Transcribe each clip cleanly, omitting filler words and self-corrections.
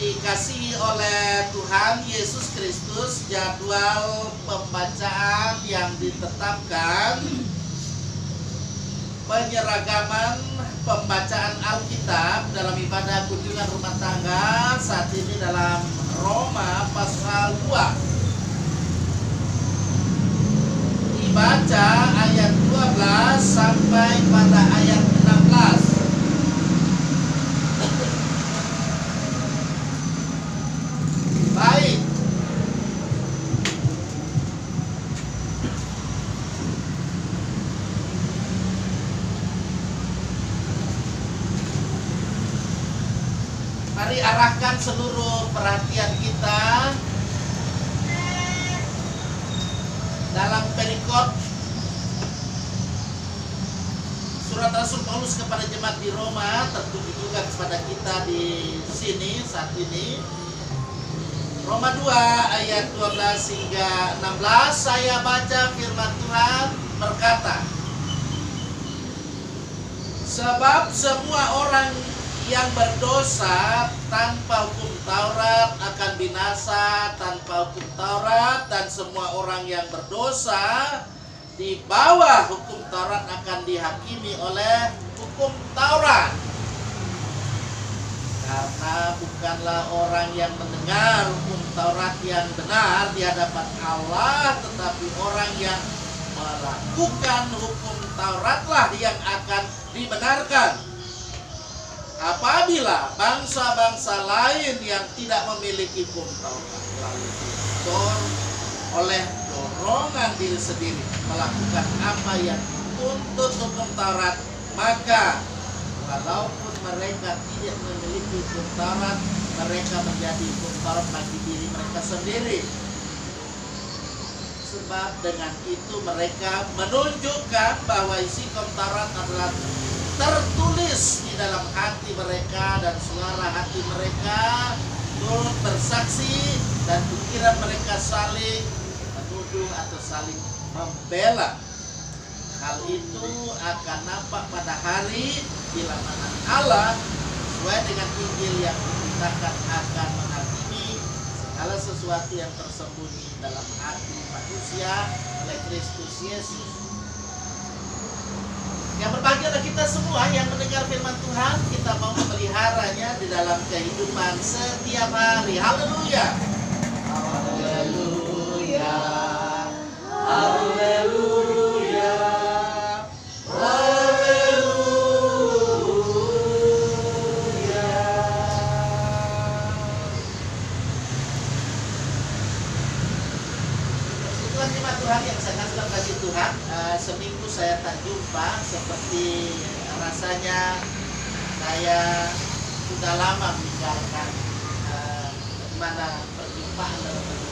dikasihi oleh Tuhan Yesus Kristus, jadwal pembacaan yang ditetapkan, penyeragaman pembacaan Alkitab dalam ibadah kunjungan rumah tangga saat ini dalam Roma pasal 2. Dibaca ayat 12 sampai pada ayat 16. Baik. Mari arahkan seluruh perhatian kita dalam perikop surat Rasul Paulus kepada jemaat di Roma, tertuju juga kepada kita di sini saat ini. Roma 2 ayat 12 hingga 16, saya baca firman Tuhan berkata, sebab semua orang yang berdosa tanpa hukum Taurat akan binasa tanpa hukum Taurat, dan semua orang yang berdosa di bawah hukum Taurat akan dihakimi oleh hukum Taurat. Karena bukanlah orang yang mendengar hukum Taurat yang benar di hadapan Allah, tetapi orang yang melakukan hukum Tauratlah yang akan dibenarkan. Apabila bangsa-bangsa lain yang tidak memiliki hukum Taurat lalu didorong oleh dorongan diri sendiri melakukan apa yang dituntut hukum Taurat, maka walaupun mereka tidak memiliki hukum Taurat, mereka menjadi hukum Taurat bagi diri mereka sendiri. Sebab dengan itu mereka menunjukkan bahwa isi hukum Taurat adalah tertulis di dalam hati mereka, dan suara hati mereka turut bersaksi, dan pikiran mereka saling menuduh atau saling membela. Hal itu akan nampak pada hari bila mana Allah sesuai dengan Injil yang diberitakan akan menghakimi segala sesuatu yang tersembunyi dalam hati manusia oleh Kristus Yesus. Yang berbahagialah kita semua yang mendengar firman Tuhan, kita mau memeliharanya di dalam kehidupan setiap hari. Haleluya. Haleluya. Haleluya. Tuhan yang saya kasih Tuhan, seminggu saya tak jumpa, seperti rasanya saya sudah lama meninggalkan bagaimana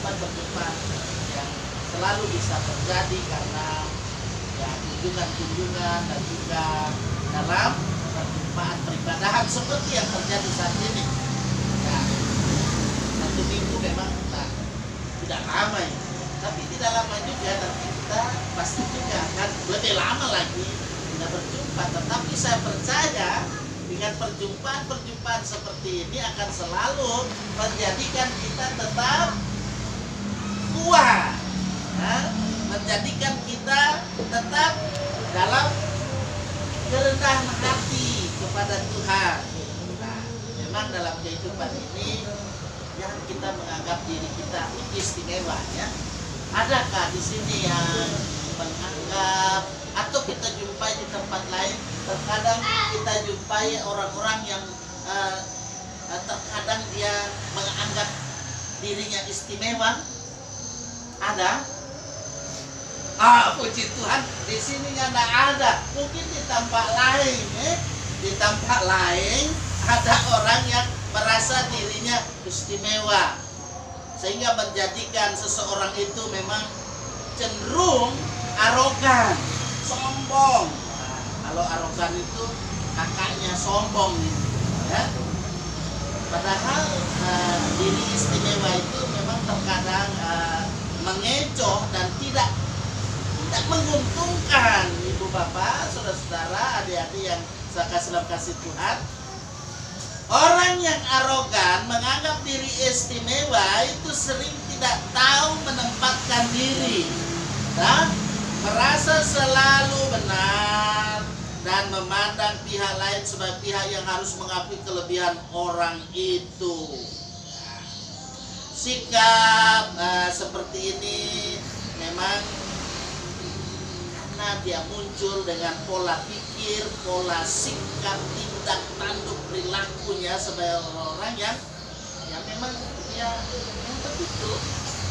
perjumpaan yang selalu bisa terjadi karena ya kunjungan dan juga dalam perjumpaan peribadahan seperti yang terjadi saat ini. Ya, satu minggu memang tidak lama ya. Tapi tidak lama juga, tapi kita pasti juga akan lebih lama lagi tidak berjumpa. Tetapi saya percaya dengan perjumpaan seperti ini akan selalu menjadikan kita tetap kuat, menjadikan kita tetap dalam kerendahan hati kepada Tuhan. Nah, memang dalam kehidupan ini jangan kita menganggap diri kita istimewa, ya. Adakah di sini yang menganggap, atau kita jumpai di tempat lain, terkadang kita jumpai orang-orang yang terkadang dia menganggap dirinya istimewa? Ada? Puji Tuhan, di sini nggak ada. Mungkin di tempat lain, di tempat lain ada orang yang merasa dirinya istimewa, sehingga menjadikan seseorang itu memang cenderung arogan, sombong. Nah, kalau arogan itu kakaknya sombong gitu, ya. Padahal diri istimewa itu memang terkadang mengecoh dan tidak menguntungkan ibu bapak, saudara-saudara, adik-adik yang saya kasih Tuhan. Orang yang arogan menganggap diri dan merasa selalu benar dan memandang pihak lain sebagai pihak yang harus mengakui kelebihan orang itu. Sikap seperti ini memang karena dia muncul dengan pola pikir, pola sikap, tindak tanduk perilakunya sebagai orang yang memang dia yang betul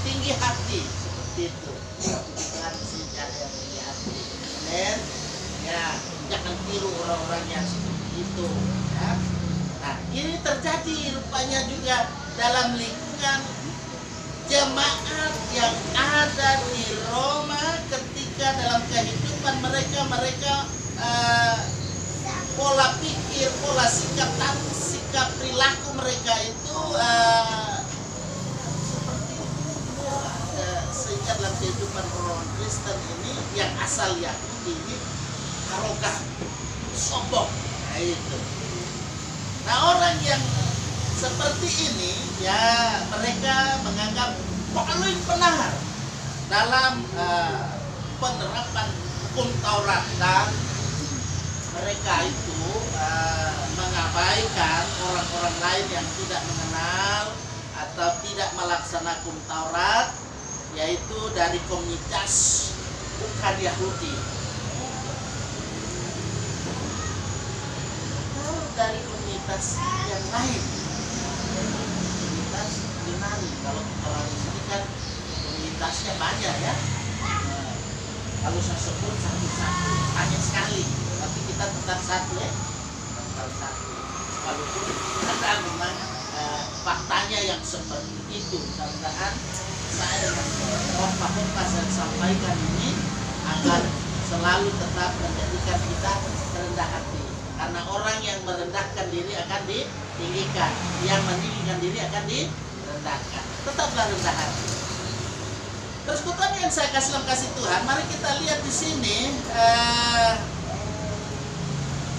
tinggi hati seperti itu. Bukan sikap yang tinggi hati. Dan ya jangan tiru orang-orang yang seperti itu. Ya. Nah ini terjadi rupanya juga dalam lingkungan jemaat yang ada di Roma ketika dalam kehidupan mereka pola pikir, pola sikap dan sikap perilaku mereka itu seperti itu. Sehingga dalam kehidupan orang Kristen ini yang asal Yahudi ini arogan, sombong, nah itu. Nah orang yang seperti ini ya mereka menganggap paling benar dalam penerapan hukum Taurat dan mereka itu mengabaikan orang-orang lain yang tidak mengenal atau tidak melaksanakan hukum Taurat, yaitu dari komunitas bukan Yahudi. Dari komunitas yang lain, komunitas Yunani. Kalau orang di sini kan komunitasnya banyak ya. Kalau saya sebut satu-satu banyak sekali, tapi kita tetap satu ya, tetap satu. Walaupun ada memang faktanya yang seperti itu. Mudah-mudahan saya dengan khotbah-khotbah saya sampaikan ini agar selalu tetap menjadikan kita rendah hati. Karena orang yang merendahkan diri akan ditinggikan, yang meninggikan diri akan direndahkan. Tetaplah rendah hati. Persekutuan yang saya kasih dalam kasih Tuhan, mari kita lihat di sini.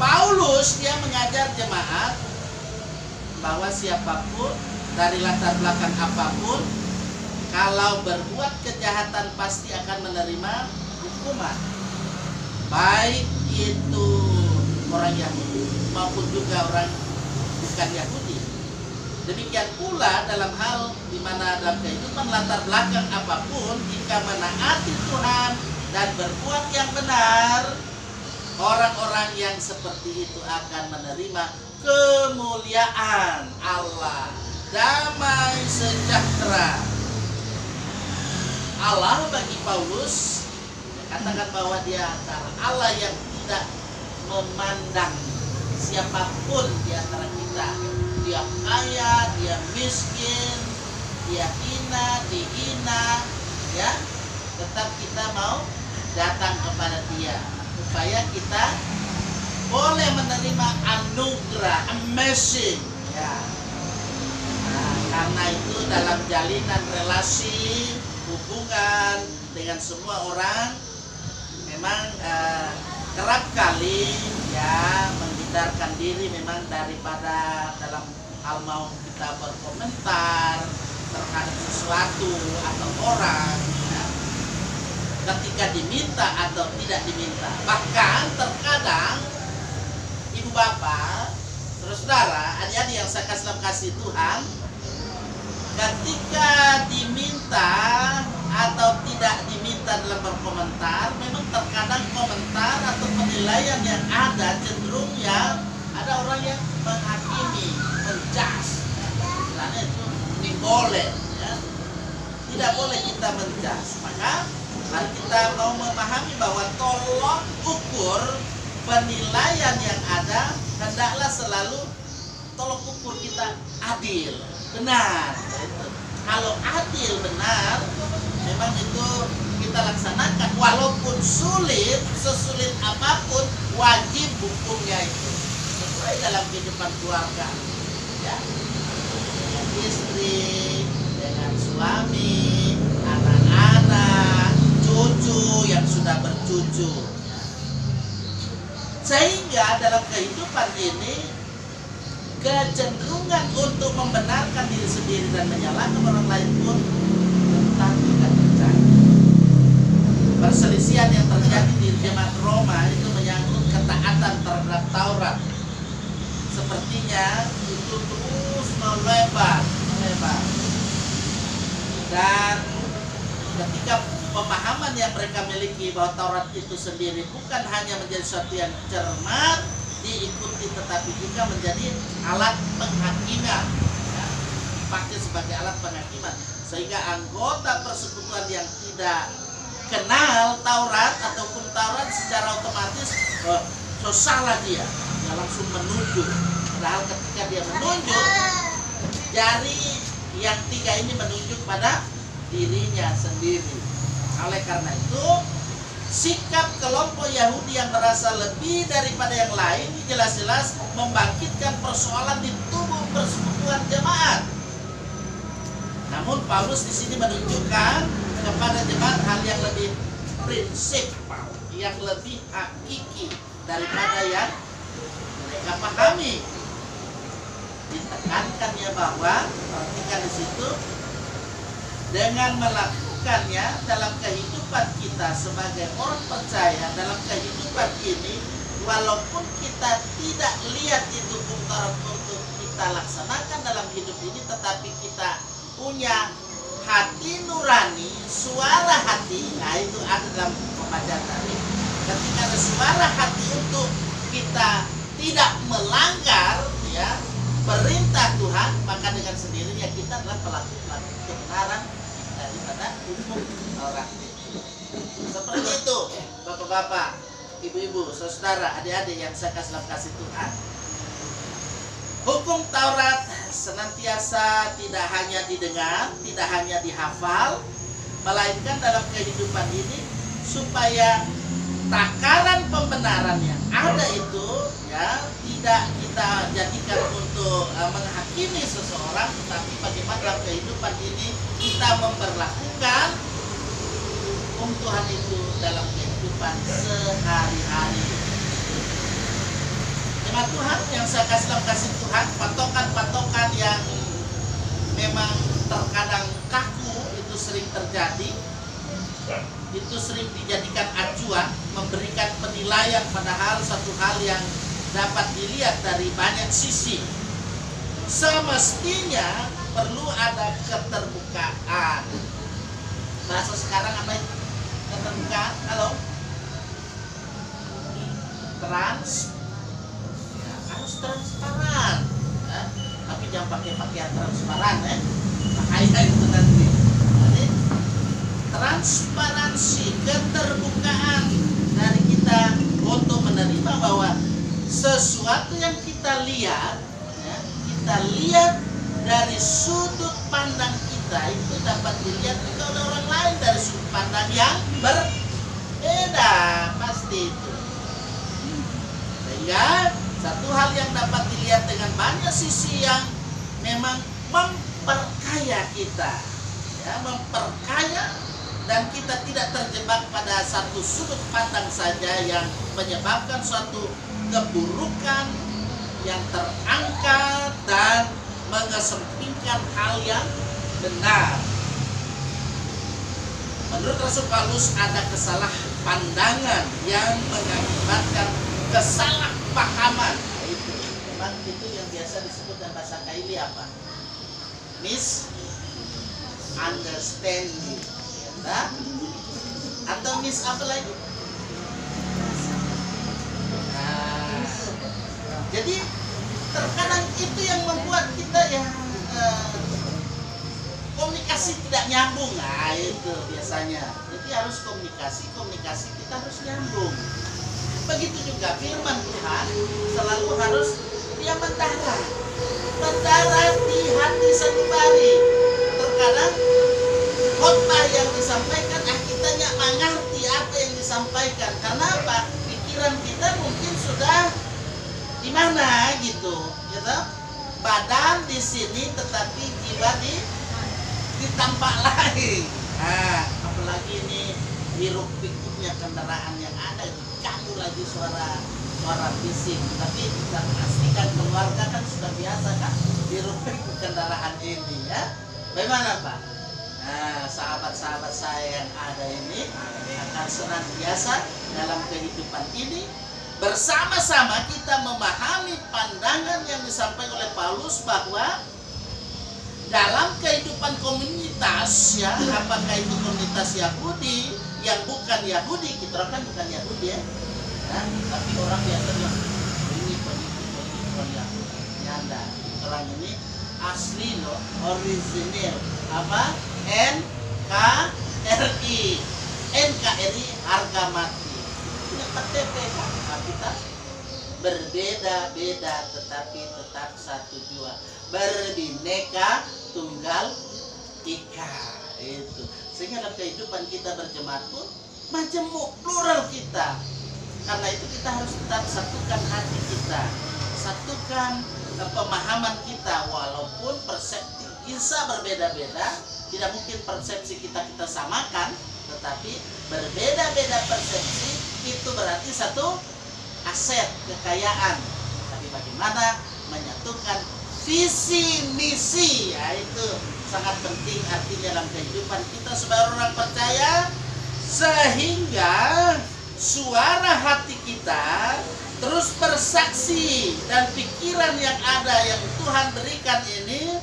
Paulus dia mengajar jemaat bahwa siapapun dari latar belakang apapun, kalau berbuat kejahatan pasti akan menerima hukuman, baik itu orang Yahudi maupun juga orang bukan Yahudi. Demikian pula dalam hal di mana dalam kehidupan latar belakang apapun, jika menaati Tuhan dan berbuat yang benar, orang-orang yang seperti itu akan menerima kemuliaan Allah, damai sejahtera Allah bagi Paulus. Katakan bahwa dia adalah Allah yang tidak memandang siapapun di antara kita, dia kaya, dia miskin, dia hina, dihina, ya, tetap kita mau datang kepada dia supaya kita boleh menerima anugerah, amazing, ya. Nah, karena itu dalam jalinan relasi hubungan dengan semua orang memang kerap kali ya menghindarkan diri memang daripada dalam hal mau kita berkomentar terhadap sesuatu atau orang ya, ketika diminta atau tidak diminta. Bahkan terkadang ibu bapak, saudara-saudara, adik-adik yang saya kasih dalam kasih Tuhan, ketika diminta atau tidak diminta dalam berkomentar, memang terkadang komentar atau penilaian yang ada cenderung ya ada orang yang menghakimi, menjas. Istilahnya itu ini boleh, ya. Tidak boleh kita menjas. Maka mari kita mau memahami bahwa tolong ukur penilaian yang ada, hendaklah selalu tolong ukur kita adil, benar. Kalau adil, benar, memang itu kita laksanakan. Walaupun sulit, sesulit apapun, wajib hukumnya itu sesuai dalam kehidupan keluarga, ya, dengan istri, dengan suami, anak-anak, cucu yang sudah bercucu. Sehingga dalam kehidupan ini kecenderungan untuk membenarkan diri sendiri dan menyalahkan orang lain pun tetap tidak terjadi. perselisihan yang terjadi di jemaat Roma itu menyangkut ketaatan terhadap Taurat. Sepertinya itu terus melebar. Dan ketika pemahaman yang mereka miliki bahwa Taurat itu sendiri bukan hanya menjadi sesuatu yang cermat diikuti, tetapi juga menjadi alat penghakiman, ya, dipakai sebagai alat penghakiman, sehingga anggota persekutuan yang tidak kenal Taurat atau hukum Taurat secara otomatis salah dia langsung menunjuk. Padahal ketika dia menunjuk, jari yang 3 ini menunjuk pada dirinya sendiri. Oleh karena itu, sikap kelompok Yahudi yang merasa lebih daripada yang lain jelas-jelas membangkitkan persoalan di tubuh persekutuan jemaat. Namun Paulus di sini menunjukkan kepada jemaat hal yang lebih prinsip, yang lebih hakiki daripada yang mereka pahami. Ditekankannya bahwa, perhatikan di situ, dengan melakukannya dalam kehidupan kita sebagai orang percaya, dalam kehidupan ini, walaupun kita tidak lihat itu Taurat untuk kita laksanakan dalam hidup ini, tetapi kita punya hati nurani, suara hati. Nah, itu ada dalam pembacaan tadi. Ketika ada suara hati untuk kita tidak melanggar, ya, perintah Tuhan, maka dengan sendirinya kita adalah pelaku-pelaku kebenaran daripada hukum Taurat. Seperti itu, bapak-bapak, ibu-ibu, saudara, adik-adik yang saya kasih dalam kasih Tuhan. Hukum Taurat senantiasa tidak hanya didengar, tidak hanya dihafal, melainkan dalam kehidupan ini supaya takaran pembenaran yang ada itu, ya, tidak kita jadikan untuk menghakimi seseorang, tetapi bagaimana dalam kehidupan ini kita memperlakukan hukum Tuhan itu dalam kehidupan sehari-hari. Jemaat Tuhan yang saya kasih dalam kasih Tuhan, patokan-patokan yang memang terkadang kaku itu sering terjadi. Itu sering dijadikan acuan, memberikan penilaian padahal satu hal yang dapat dilihat dari banyak sisi. Semestinya perlu ada keterbukaan. Bahasa sekarang apa itu? Keterbukaan. Halo? Harus transparan. Ya? Tapi jangan pakai pakaian transparan, ya. Bahaya itu nanti. Jadi, transparansi, keterbukaan dari kita untuk menerima bahwa sesuatu yang kita lihat, ya, kita lihat dari sudut pandang kita itu dapat dilihat juga oleh orang lain dari sudut pandang yang berbeda, pasti itu. Sehingga satu hal yang dapat dilihat dengan banyak sisi yang memang memperkaya kita, ya, memperkaya. Dan kita tidak terjebak pada satu sudut pandang saja yang menyebabkan suatu keburukan yang terangkat dan mengesampingkan hal yang benar. Menurut Rasul Paulus ada kesalahpandangan yang mengakibatkan kesalahpahaman. Itu memang itu yang biasa disebut dalam bahasa Kaili apa? Misunderstanding. Nah, atau miss apa lagi? Nah, jadi terkadang itu yang membuat kita yang komunikasi tidak nyambung. Nah, itu biasanya. Jadi harus komunikasi kita harus nyambung. Begitu juga firman Tuhan selalu harus dia mendarat di hati sanubari. Terkadang khotbah yang disampaikan kita nggak mengerti apa yang disampaikan. Karena apa? Pikiran kita mungkin sudah di mana gitu, gitu. Badan di sini tetapi jiwa di tempat lain. Nah, apalagi ini hiruk pikuknya kendaraan yang ada, kamu lagi suara bising. Tapi kita pastikan keluarga kan sudah biasa kan hiruk pikuk kendaraan ini, ya. Bagaimana Pak? Nah, sahabat-sahabat saya yang ada ini akan senantiasa dalam kehidupan ini bersama-sama kita memahami pandangan yang disampaikan oleh Paulus bahwa dalam kehidupan komunitas, ya, apakah itu komunitas Yahudi yang bukan Yahudi, kita kan bukan Yahudi ya, nah, tapi orang biasanya ini penipu Yahudi, nyanda, orang ini asli loh, original, apa? NKRI harga mati. Punya KTP kan? Kita berbeda-beda tetapi tetap satu jua. Berbineka tunggal ika. Itu. Sehingga dalam kehidupan kita berjemaat pun majemuk, plural kita. Karena itu kita harus tetap satukan hati kita, satukan pemahaman kita, walaupun persepsi bisa berbeda-beda. Tidak mungkin persepsi kita samakan, tetapi berbeda-beda persepsi itu berarti satu aset kekayaan. Tapi bagaimana menyatukan visi misi, ya, itu sangat penting artinya dalam kehidupan kita sebagai orang percaya, sehingga suara hati kita terus bersaksi dan pikiran yang ada yang Tuhan berikan ini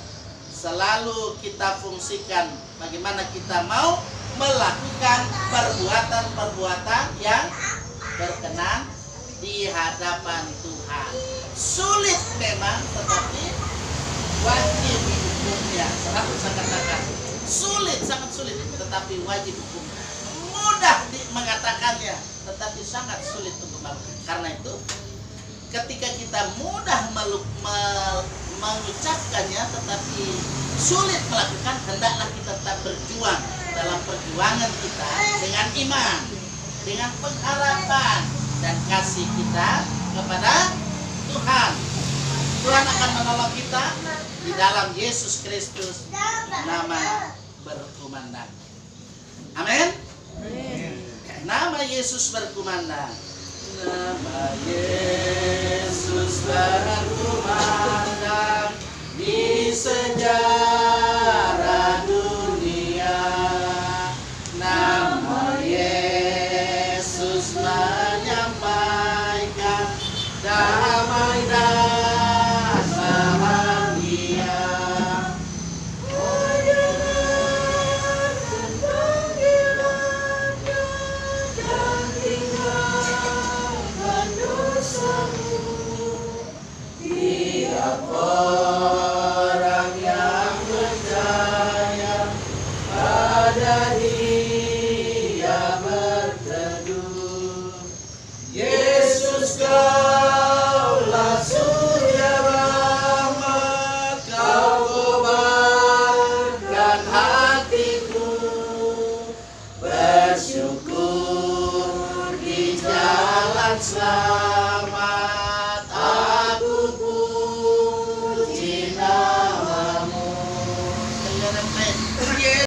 selalu kita fungsikan bagaimana kita mau melakukan perbuatan-perbuatan yang berkenan di hadapan Tuhan. Sulit memang, tetapi wajib hukumnya. Selalu saya katakan, sulit, sangat sulit, tetapi wajib hukumnya. Mudah mengatakannya, tetapi sangat sulit untuk melakukan. Karena itu, ketika kita mudah mengucapkannya tetapi sulit melakukan, hendaklah kita tetap berjuang dalam perjuangan kita dengan iman, dengan pengharapan dan kasih kita kepada Tuhan. Tuhan akan menolong kita di dalam Yesus Kristus nama berkumandang. Amin. Nama Yesus berkumandang. Nama Yesus berkumandang di sejarah